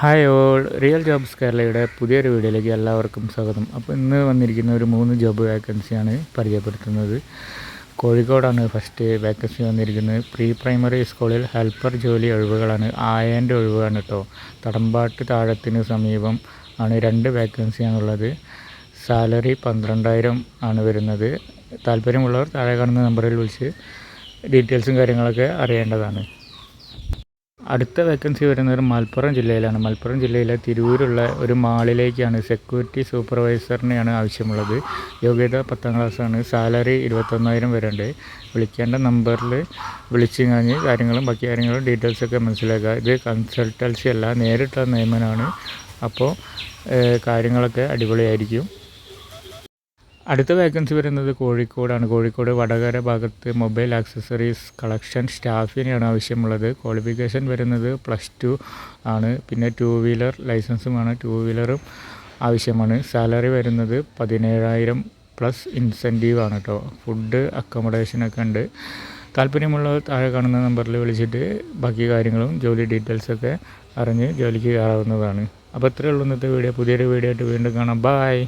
Hi all, real jobs കേരളയുടെ പുതിയൊരു വീഡിയോയിലേക്ക് എല്ലാവർക്കും സ്വാഗതം. അപ്പോൾ ഇന്ന് വന്നിരിക്കുന്ന ഒരു 3 ജോബ് വേക്കൻസിയാണ് പരിചയപ്പെടുത്തുന്നത്. കോഴിക്കോടാണ് ഫസ്റ്റ് വേക്കൻസി വന്നിരിക്കുന്നത്. പ്രീ പ്രൈമറി സ്കൂളിൽ ഹെൽപ്പർ ജോലി ഒഴിവുകളാണ്. 1000 ഒഴിവാണ് കേട്ടോ. തടമ്പാട്ട് താഴത്തിന് സമീപം ആണ് 2 വേക്കൻസിയാണുള്ളത്. സാലറി 12,000 ആണ് വരുന്നത്. താല്പര്യമുള്ളവർ താഴെ കാണുന്ന നമ്പറിൽ വിളിച്ച് ഡീറ്റെയിൽസും കാര്യങ്ങളൊക്കെ അറിയേണ്ടതാണ്. അടുത്ത വേക്കൻസി വരുന്നത് മലപ്പുറം ജില്ലയിലാണ്. മലപ്പുറം ജില്ലയിലെ തിരൂരുള്ള ഒരു മാളിലേക്കാണ്. സെക്യൂരിറ്റി സൂപ്പർവൈസറിനെയാണ് ആവശ്യമുള്ളത്. യോഗ്യത 10ാം ക്ലാസ്സാണ്. സാലറി 21,000 വരുന്നുണ്ട്. വിളിക്കേണ്ട നമ്പറിൽ വിളിച്ച് കഴിഞ്ഞ് ബാക്കി കാര്യങ്ങളും ഡീറ്റെയിൽസൊക്കെ മനസ്സിലാക്കുക. ഇത് കൺസൾട്ടൻസി അല്ല, നേരിട്ടുള്ള നിയമനമാണ്. അപ്പോൾ കാര്യങ്ങളൊക്കെ അടിപൊളിയായിരിക്കും. അടുത്ത വേക്കൻസി വരുന്നത് കോഴിക്കോടാണ്. കോഴിക്കോട് വടകര ഭാഗത്ത് മൊബൈൽ ആക്സസറീസ് കളക്ഷൻ സ്റ്റാഫിനെയാണ് ആവശ്യമുള്ളത്. ക്വാളിഫിക്കേഷൻ വരുന്നത് +2 ആണ്. പിന്നെ 2 വീലർ ലൈസൻസുമാണ്. 2 വീലറും ആവശ്യമാണ്. സാലറി വരുന്നത് 17,000 പ്ലസ് ഇൻസെൻറ്റീവ് ആണ് കേട്ടോ. ഫുഡ് അക്കോമഡേഷനൊക്കെ ഉണ്ട്. താല്പര്യമുള്ളവർ താഴെ കാണുന്ന നമ്പറിൽ വിളിച്ചിട്ട് ബാക്കി കാര്യങ്ങളും ജോലി ഡീറ്റെയിൽസൊക്കെ അറിഞ്ഞ് ജോലിക്ക് കയറാവുന്നതാണ്. അപ്പോൾ ഇത്രയേ ഉള്ളൂ ഇന്നത്തെ വീഡിയോ. പുതിയൊരു വീഡിയോ ആയിട്ട് വീണ്ടും കാണാം. ബായ്.